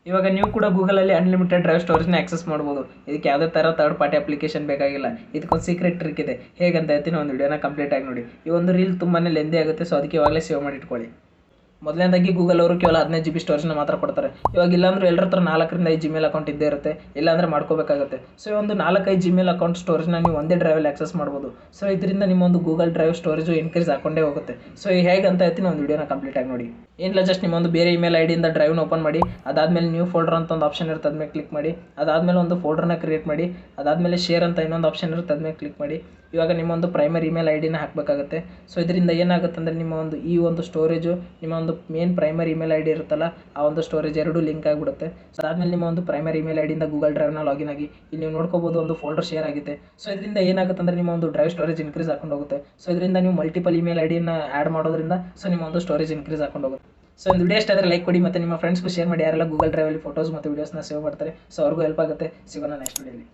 ಇವಾಗ ನೀವು ಕೂಡ ಗೂಗಲಲ್ಲಿ ಅನ್ಲಿಮಿಟೆಡ್ ಡ್ರೈವ್ ಸ್ಟೋರೇಜ್ನ ಆಕ್ಸೆಸ್ ಮಾಡ್ಬೋದು. ಇದಕ್ಕೆ ಯಾವುದೇ ಥರ ಥರ್ಡ್ ಪಾರ್ಟಿ ಅಪ್ಲಿಕೇಶನ್ ಬೇಕಾಗಿಲ್ಲ. ಇದಕ್ಕೊಂದು ಸೀಕ್ರೆಟ್ ಟ್ರಿಕ್ ಇದೆ. ಹೇಗಂತ ಹೇಳ್ತೀನಿ, ಒಂದು ವಿಡಿಯೋನ ಕಂಪ್ಲೀಟ್ ಆಗಿ ನೋಡಿ. ಈ ಒಂದು ರೀಲ್ ತುಂಬಾ ಲೆಂದಿ ಆಗುತ್ತೆ, ಸೊ ಅದಕ್ಕೆ ಇವಾಗಲೇ ಸೇವ್ ಮಾಡಿ ಇಟ್ಕೊಳ್ಳಿ. ಮೊದಲನೇದಾಗಿ ಗೂಗಲ್ ಅವರು ಕೇವಲ 15 GB ಸ್ಟೋರೇಜ್ನ ಮಾತ್ರ ಕೊಡ್ತಾರೆ. ಇವಾಗ ಇಲ್ಲಾಂದ್ರೆ ಎಲ್ಲರ ಹತ್ರ 4ರಿಂದ 5 Gmail ಅಕೌಂಟ್ ಇದ್ದೇ ಇರುತ್ತೆ, ಇಲ್ಲಾಂದರೆ ಮಾಡ್ಕೋಬೇಕಾಗುತ್ತೆ. ಸೊ ಈ ಒಂದು 4-5 Gmail ಅಕೌಂಟ್ ಸ್ಟೋರೇಜ್ನ ನೀವು ಒಂದೇ ಡ್ರೈವಲ್ಲಿ ಆಕ್ಸೆಸ್ ಮಾಡ್ಬೋದು. ಸೊ ಇದರಿಂದ ನಿಮ್ಮ ಒಂದು ಗೂಗಲ್ ಡ್ರೈವ್ ಸ್ಟೋರೇಜು ಇನ್ಕ್ರೀಸ್ ಹಾಕೊಂಡೇ ಹೋಗುತ್ತೆ. ಸೊ ಹೇಗೆ ಅಂತ ಹೇಳ್ತೀನಿ, ಒಂದು ವಿಡಿಯೋನ ಕಂಪ್ಲೀಟ್ ಆಗಿ ನೋಡಿ. ಏನಿಲ್ಲ, ಜಸ್ಟ್ ನಿಮ್ಮೊಂದು ಬೇರೆ ಇಮೇಲ್ ಐಡಿಯಿಂದ ಡ್ರೈವ್ನ ಓಪನ್ ಮಾಡಿ, ಅದಾದಮೇಲೆ ನ್ಯೂ ಫೋಲ್ಡರ್ ಅಂತ ಒಂದು ಆಪ್ಷನ್ ಇರುತ್ತೆ, ಅದ್ಮೇಲೆ ಕ್ಲಿಕ್ ಮಾಡಿ. ಅದಾದಮೇಲೆ ಒಂದು ಫೋಲ್ಡರ್ನ ಕ್ರಿಯೇಟ್ ಮಾಡಿ. ಅದಾದಮೇಲೆ ಶೇರ್ ಅಂತ ಇನ್ನೊಂದು ಆಪ್ಷನ್ ಇರುತ್ತೆ, ಅದ್ಮೇಲೆ ಕ್ಲಿಕ್ ಮಾಡಿ. ಇವಾಗ ನಿಮ್ಮೊಂದು ಪ್ರೈಮರಿ ಇಮೇಲ್ ಐಡಿನ ಹಾಕಬೇಕಾಗುತ್ತೆ. ಸೊ ಇದರಿಂದ ಏನಾಗುತ್ತೆ ಅಂದರೆ ನಿಮ್ಮ ಒಂದು ಈ ಒಂದು ಸ್ಟೋರೇಜು ನಿಮ್ಮ ಒಂದು ಮೇನ್ ಪ್ರೈಮರಿ ಇಮೇಲ್ ಐಡಿ ಇರುತ್ತಲ್ಲ, ಆ ಒಂದು ಸ್ಟೋರೇಜ್ ಎರಡೂ ಲಿಂಕ್ ಆಗಿಬಿಡುತ್ತೆ. ಸೊ ಅದಾದಮೇಲೆ ನಿಮ್ಮ ಒಂದು ಪ್ರೈಮರಿ ಇಮೇಲ್ ಐಡಿಯಿಂದ ಗೂಗಲ್ ಡ್ರೈವ್ನ ಲಾಗಿನ್ ಆಗಿ ಇಲ್ಲಿ ನೀವು ನೋಡ್ಕೋಬೋದು, ಒಂದು ಫೋಲ್ಡರ್ ಶೇರ್ ಆಗಿದೆ. ಸೊ ಇದರಿಂದ ಏನಾಗುತ್ತೆ ಅಂದರೆ ನಿಮ್ಮ ಒಂದು ಡ್ರೈವ್ ಸ್ಟೋರೇಜ್ ಇನ್ಕ್ರೀಸ್ ಹಾಕೊಂಡು ಹೋಗುತ್ತೆ. ಸೊ ಇದರಿಂದ ನೀವು ಮಲ್ಟಿಪಲ್ ಇಮೇಲ್ ಐಡಿನ ಆ್ಯಡ್ ಮಾಡೋದ್ರಿಂದ ಸೊ ನಿಮ್ಮ ಒಂದು ಸ್ಟೋರೇಜ್ ಇನ್ಕ್ರೀಸ್ ಹಾಕೊಂಡು ಹೋಗುತ್ತೆ. ಸೊ ಒಂದು ವಿಡಿಯೋ ಇಷ್ಟ ಆದರೆ ಲೈಕ್ ಕೊಡಿ, ಮತ್ತು ನಿಮ್ಮ ಫ್ರೆಂಡ್ಸ್ಗೂ ಶೇರ್ ಮಾಡಿ, ಯಾರೆಲ್ಲ ಗೂಗಲ್ ಡ್ರೈವಲ್ಲಿ ಫೋಟೋಸ್ ಮತ್ತು ವೀಡಿಯೋಸ್ನ ಸೇವ್ ಮಾಡ್ತಾರೆ. ಸೊ ಅವ್ರಿಗೂ ಹೆಲ್ಪ್ ಆಗುತ್ತೆ. ಸಿಗೋಣ ನೆಕ್ಸ್ಟ್ ವಿಡಿಯೋಲಿ.